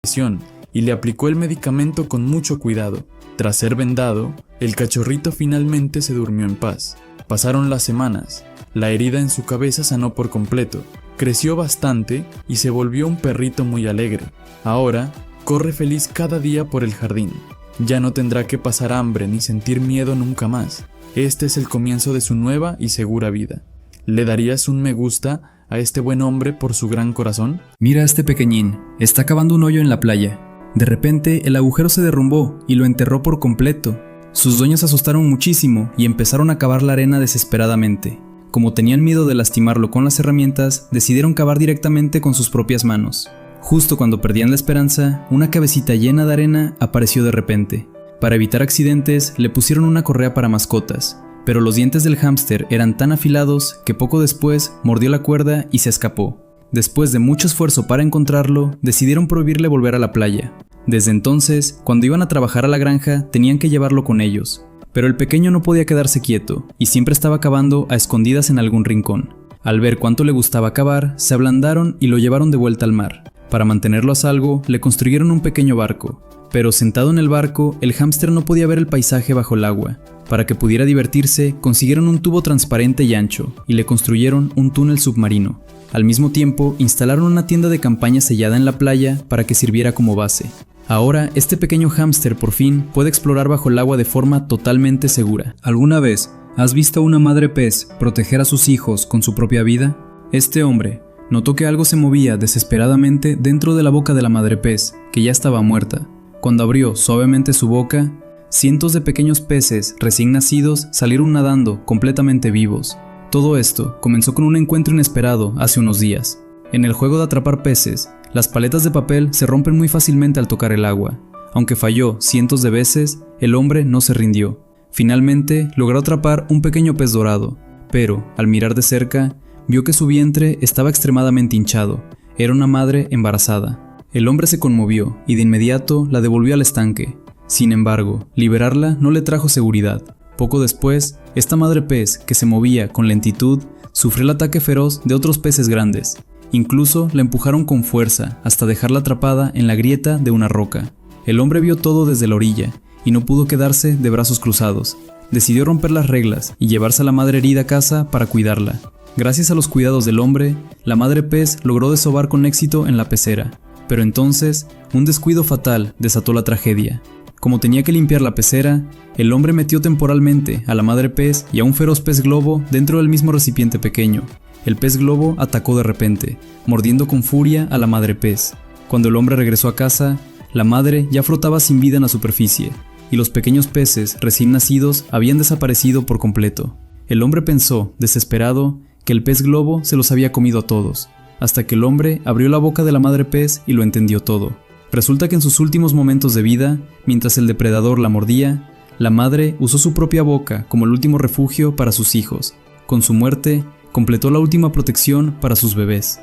presión y le aplicó el medicamento con mucho cuidado. Tras ser vendado, el cachorrito finalmente se durmió en paz. Pasaron las semanas. La herida en su cabeza sanó por completo. Creció bastante y se volvió un perrito muy alegre. Ahora, corre feliz cada día por el jardín. Ya no tendrá que pasar hambre ni sentir miedo nunca más. Este es el comienzo de su nueva y segura vida. ¿Le darías un me gusta a este buen hombre por su gran corazón? Mira a este pequeñín, está cavando un hoyo en la playa. De repente, el agujero se derrumbó y lo enterró por completo. Sus dueños se asustaron muchísimo y empezaron a cavar la arena desesperadamente. Como tenían miedo de lastimarlo con las herramientas, decidieron cavar directamente con sus propias manos. Justo cuando perdían la esperanza, una cabecita llena de arena apareció de repente. Para evitar accidentes, le pusieron una correa para mascotas, pero los dientes del hámster eran tan afilados que poco después mordió la cuerda y se escapó. Después de mucho esfuerzo para encontrarlo, decidieron prohibirle volver a la playa. Desde entonces, cuando iban a trabajar a la granja, tenían que llevarlo con ellos. Pero el pequeño no podía quedarse quieto y siempre estaba cavando a escondidas en algún rincón. Al ver cuánto le gustaba cavar, se ablandaron y lo llevaron de vuelta al mar. Para mantenerlo a salvo, le construyeron un pequeño barco. Pero sentado en el barco, el hámster no podía ver el paisaje bajo el agua. Para que pudiera divertirse, consiguieron un tubo transparente y ancho y le construyeron un túnel submarino. Al mismo tiempo, instalaron una tienda de campaña sellada en la playa para que sirviera como base. Ahora, este pequeño hámster por fin puede explorar bajo el agua de forma totalmente segura. ¿Alguna vez has visto a una madre pez proteger a sus hijos con su propia vida? Este hombre notó que algo se movía desesperadamente dentro de la boca de la madre pez, que ya estaba muerta. Cuando abrió suavemente su boca, cientos de pequeños peces recién nacidos salieron nadando completamente vivos. Todo esto comenzó con un encuentro inesperado hace unos días. En el juego de atrapar peces, las paletas de papel se rompen muy fácilmente al tocar el agua. Aunque falló cientos de veces, el hombre no se rindió. Finalmente, logró atrapar un pequeño pez dorado, pero, al mirar de cerca, vio que su vientre estaba extremadamente hinchado. Era una madre embarazada. El hombre se conmovió y de inmediato la devolvió al estanque. Sin embargo, liberarla no le trajo seguridad. Poco después, esta madre pez, que se movía con lentitud, sufrió el ataque feroz de otros peces grandes. Incluso la empujaron con fuerza hasta dejarla atrapada en la grieta de una roca. El hombre vio todo desde la orilla y no pudo quedarse de brazos cruzados. Decidió romper las reglas y llevarse a la madre herida a casa para cuidarla. Gracias a los cuidados del hombre, la madre pez logró desovar con éxito en la pecera. Pero entonces, un descuido fatal desató la tragedia. Como tenía que limpiar la pecera, el hombre metió temporalmente a la madre pez y a un feroz pez globo dentro del mismo recipiente pequeño. El pez globo atacó de repente, mordiendo con furia a la madre pez. Cuando el hombre regresó a casa, la madre ya flotaba sin vida en la superficie, y los pequeños peces recién nacidos habían desaparecido por completo. El hombre pensó, desesperado, que el pez globo se los había comido a todos, hasta que el hombre abrió la boca de la madre pez y lo entendió todo. Resulta que en sus últimos momentos de vida, mientras el depredador la mordía, la madre usó su propia boca como el último refugio para sus hijos. Con su muerte, completó la última protección para sus bebés.